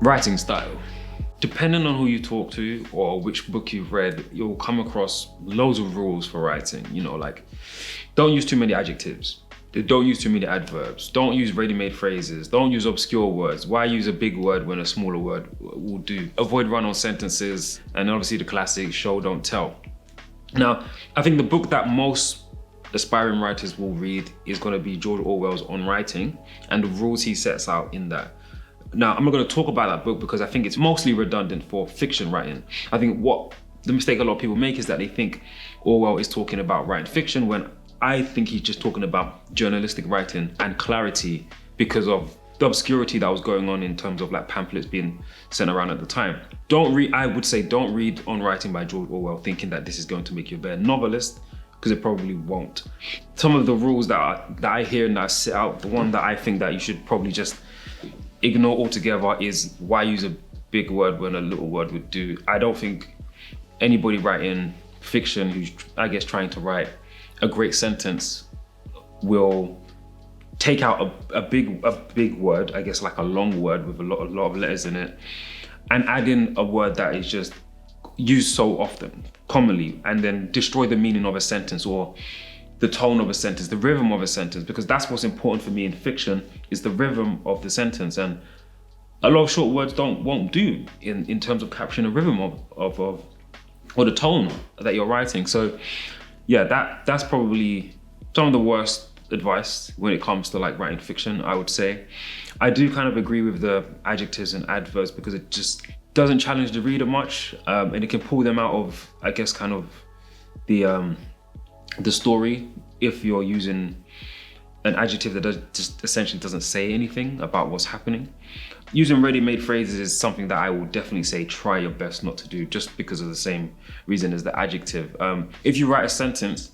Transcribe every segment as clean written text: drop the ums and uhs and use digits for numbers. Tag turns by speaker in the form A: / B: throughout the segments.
A: Writing style. Depending on who you talk to or which book you've read, you'll come across loads of rules for writing. Like don't use too many adjectives. Don't use too many adverbs. Don't use ready-made phrases. Don't use obscure words. Why use a big word when a smaller word will do? Avoid run-on sentences, and obviously the classic show, don't tell. Now, I think the book that most aspiring writers will read is going to be George Orwell's On Writing and the rules he sets out in that. Now, I'm not going to talk about that book because I think it's mostly redundant for fiction writing. I think what the mistake a lot of people make is that they think Orwell is talking about writing fiction when I think he's just talking about journalistic writing and clarity because of the obscurity that was going on in terms of like pamphlets being sent around at the time. I would say don't read On Writing by George Orwell thinking that this is going to make you a better novelist, because it probably won't. Some of the rules that I hear and that I set out, the one that I think that you should probably just ignore altogether is why use a big word when a little word would do. I don't think anybody writing fiction who's, I guess, trying to write a great sentence will take out a big word, I guess like a long word with a lot of letters in it, and add in a word that is just used so often, commonly, and then destroy the meaning of a sentence or the tone of a sentence, the rhythm of a sentence, because that's what's important for me in fiction, is the rhythm of the sentence. And a lot of short words won't do in terms of capturing the rhythm of or the tone that you're writing. So yeah, that's probably some of the worst advice when it comes to like writing fiction, I would say. I do kind of agree with the adjectives and adverbs because it just doesn't challenge the reader much, and it can pull them out of, I guess, kind of the story if you're using an adjective that just essentially doesn't say anything about what's happening. Using ready-made phrases is something that I will definitely say try your best not to do, just because of the same reason as the adjective. If you write a sentence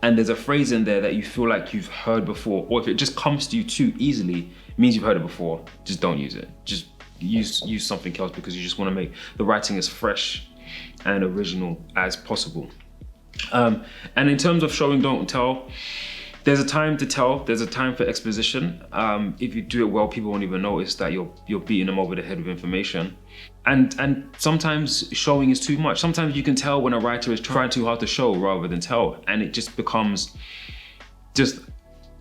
A: and there's a phrase in there that you feel like you've heard before, or if it just comes to you too easily, it means you've heard it before, just don't use it. Just use something else because you just want to make the writing as fresh and original as possible. And in terms of showing, don't tell, there's a time to tell, there's a time for exposition. If you do it well, people won't even notice that you're beating them over the head with information. And sometimes showing is too much. Sometimes you can tell when a writer is trying too hard to show rather than tell, and it just becomes just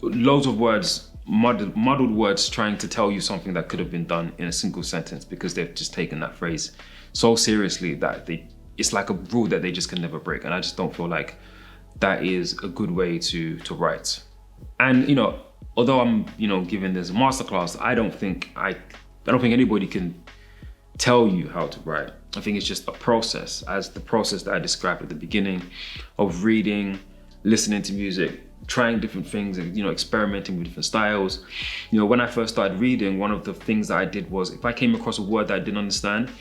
A: loads of words, muddled words trying to tell you something that could have been done in a single sentence because they've just taken that phrase so seriously that it's like a rule that they just can never break. And I just don't feel like that is a good way to write. And although I'm giving this masterclass, I don't think anybody can tell you how to write. I think it's just a process, as the process that I described at the beginning of reading, listening to music, trying different things, and experimenting with different styles. When I first started reading, one of the things that I did was, if I came across a word that I didn't understand,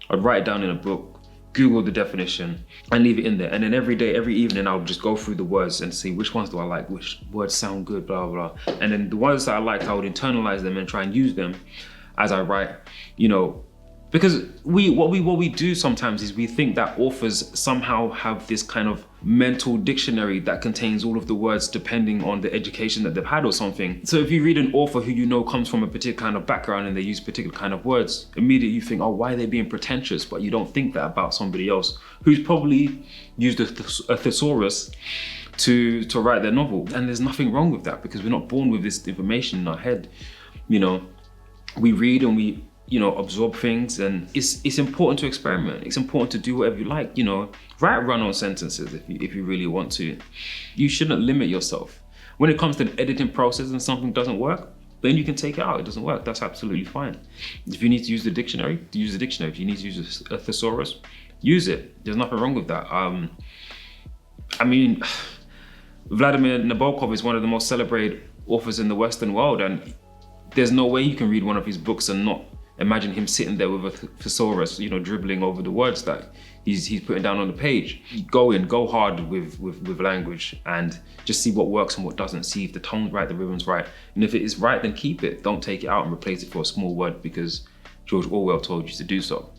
A: I'd write it down in a book, Google the definition, and leave it in there. And then every day, every evening, I would just go through the words and see which ones do I like, which words sound good, blah, blah, blah. And then the ones that I liked, I would internalize them and try and use them as I write, because what we do sometimes is we think that authors somehow have this kind of mental dictionary that contains all of the words depending on the education that they've had or something. So if you read an author who comes from a particular kind of background and they use particular kind of words, immediately you think, oh, why are they being pretentious? But you don't think that about somebody else who's probably used a thesaurus to write their novel. And there's nothing wrong with that, because we're not born with this information in our head. We read and we absorb things, and it's important to experiment. It's important to do whatever you like. Write run-on sentences if you really want to. You shouldn't limit yourself. When it comes to the editing process and something doesn't work, then you can take it out. It doesn't work. That's absolutely fine. If you need to use the dictionary, use the dictionary. If you need to use a thesaurus, use it. There's nothing wrong with that. Vladimir Nabokov is one of the most celebrated authors in the Western world, and there's no way you can read one of his books and not imagine him sitting there with a thesaurus, dribbling over the words that he's putting down on the page. Go hard with language and just see what works and what doesn't. See if the tone's right, the rhythm's right. And if it is right, then keep it. Don't take it out and replace it for a small word because George Orwell told you to do so.